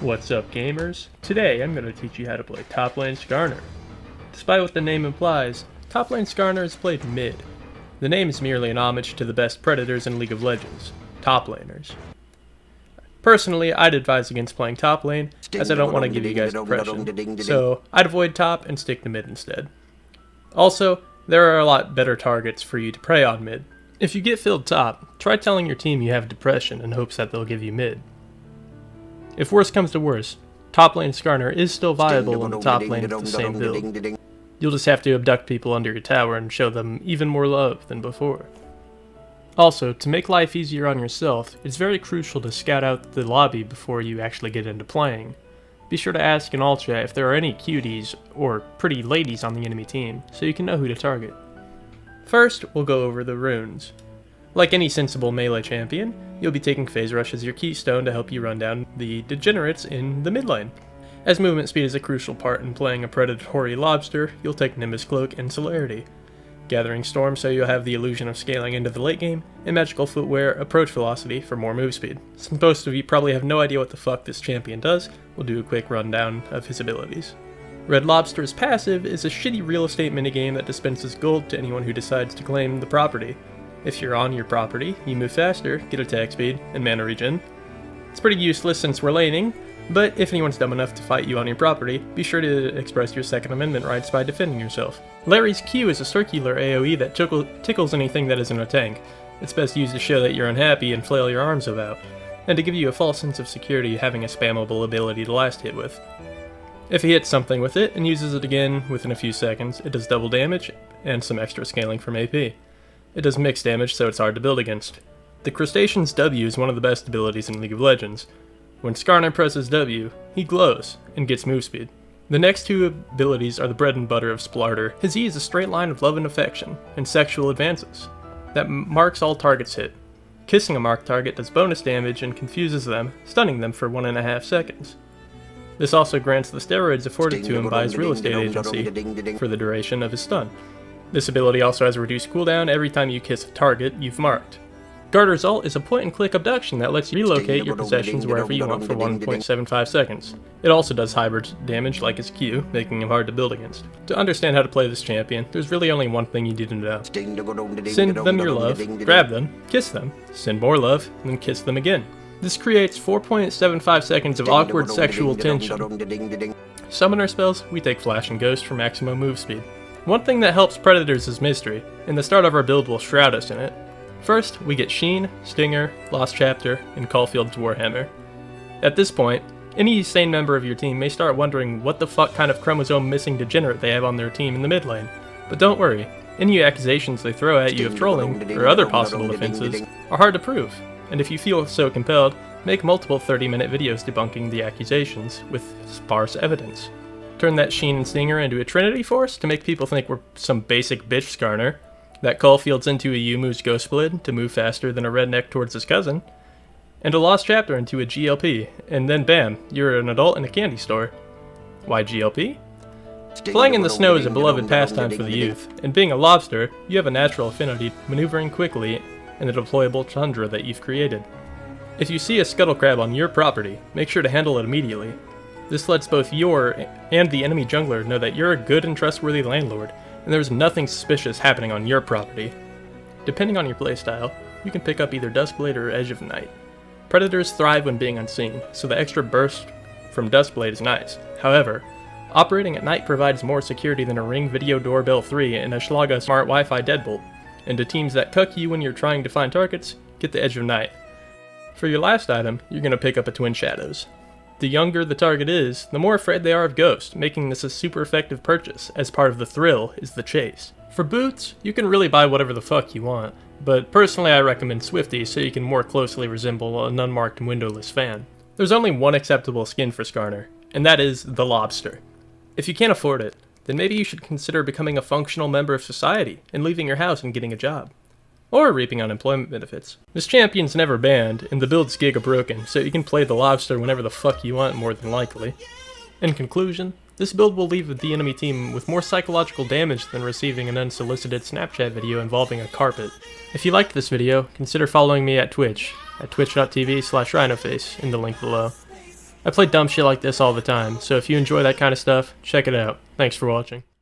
What's up, gamers? Today I'm going to teach you how to play top lane Skarner. Despite what the name implies, top lane Skarner is played mid. The name is merely an homage to the best predators in League of Legends, top laners. Personally, I'd advise against playing top lane, as I don't want to give you guys depression, so I'd avoid top and stick to mid instead. Also, there are a lot better targets for you to prey on mid. If you get filled top, try telling your team you have depression in hopes that they'll give you mid. If worse comes to worse, top lane Skarner is still viable in the top lane of the same build. You'll just have to abduct people under your tower and show them even more love than before. Also, to make life easier on yourself, it's very crucial to scout out the lobby before you actually get into playing. Be sure to ask in all chat if there are any cuties or pretty ladies on the enemy team, so you can know who to target. First, we'll go over the runes. Like any sensible melee champion, you'll be taking Phase Rush as your keystone to help you run down the degenerates in the mid lane. As movement speed is a crucial part in playing a predatory lobster, you'll take Nimbus Cloak and Celerity. Gathering Storm so you'll have the illusion of scaling into the late game, and Magical Footwear Approach Velocity for more move speed. Since most of you probably have no idea what the fuck this champion does, we'll do a quick rundown of his abilities. Red Lobster's passive is a shitty real estate minigame that dispenses gold to anyone who decides to claim the property. If you're on your property, you move faster, get attack speed, and mana regen. It's pretty useless since we're laning, but if anyone's dumb enough to fight you on your property, be sure to express your Second Amendment rights by defending yourself. Larry's Q is a circular AoE that tickles anything that isn't a tank. It's best used to show that you're unhappy and flail your arms about, and to give you a false sense of security having a spammable ability to last hit with. If he hits something with it and uses it again within a few seconds, it does double damage and some extra scaling from AP. It does mixed damage, so it's hard to build against. The Crustacean's W is one of the best abilities in League of Legends. When Skarner presses W, he glows and gets move speed. The next two abilities are the bread and butter of Splarter. His E is a straight line of love and affection, and sexual advances, that marks all targets hit. Kissing a marked target does bonus damage and confuses them, stunning them for 1.5 seconds. This also grants the steroids afforded to him by his real estate agency for the duration of his stun. This ability also has a reduced cooldown every time you kiss a target you've marked. Garter's ult is a point-and-click abduction that lets you relocate your possessions wherever you want for 1.75 seconds. It also does hybrid damage like his Q, making him hard to build against. To understand how to play this champion, there's really only one thing you need to know. Send them your love, grab them, kiss them, send more love, and then kiss them again. This creates 4.75 seconds of awkward sexual tension. Summoner spells, we take Flash and Ghost for maximum move speed. One thing that helps Predators is mystery, and the start of our build will shroud us in it. First, we get Sheen, Stinger, Lost Chapter, and Caulfield's Warhammer. At this point, any sane member of your team may start wondering what the fuck kind of chromosome missing degenerate they have on their team in the mid lane. But don't worry, any accusations they throw at you of trolling, or other possible offenses, are hard to prove, and if you feel so compelled, make multiple 30-minute videos debunking the accusations with sparse evidence. Turn that Sheen and Stinger into a Trinity Force to make people think we're some basic bitch Skarner, that Caulfield's into a Yumu's Ghostblade to move faster than a redneck towards his cousin, and a Lost Chapter into a GLP, and then bam, you're an adult in a candy store. Why GLP? Playing in the snow is a beloved pastime for the youth, and being a lobster, you have a natural affinity maneuvering quickly in the deployable tundra that you've created. If you see a scuttle crab on your property, make sure to handle it immediately. This lets both your and the enemy jungler know that you're a good and trustworthy landlord, and there's nothing suspicious happening on your property. Depending on your playstyle, you can pick up either Duskblade or Edge of Night. Predators thrive when being unseen, so the extra burst from Duskblade is nice. However, operating at night provides more security than a Ring Video Doorbell 3 and a Schlaga Smart Wi-Fi Deadbolt, and to teams that cuck you when you're trying to find targets, get the Edge of Night. For your last item, you're going to pick up a Twin Shadows. The younger the target is, the more afraid they are of Ghost, making this a super effective purchase, as part of the thrill is the chase. For boots, you can really buy whatever the fuck you want, but personally I recommend Swifty so you can more closely resemble an unmarked windowless fan. There's only one acceptable skin for Skarner, and that is the Lobster. If you can't afford it, then maybe you should consider becoming a functional member of society and leaving your house and getting a job. Or reaping unemployment benefits. This champion's never banned, and the build's giga-broken, so you can play the Lobster whenever the fuck you want more than likely. In conclusion, this build will leave the enemy team with more psychological damage than receiving an unsolicited Snapchat video involving a carpet. If you liked this video, consider following me at Twitch, at twitch.tv/rhinoface in the link below. I play dumb shit like this all the time, so if you enjoy that kind of stuff, check it out. Thanks for watching.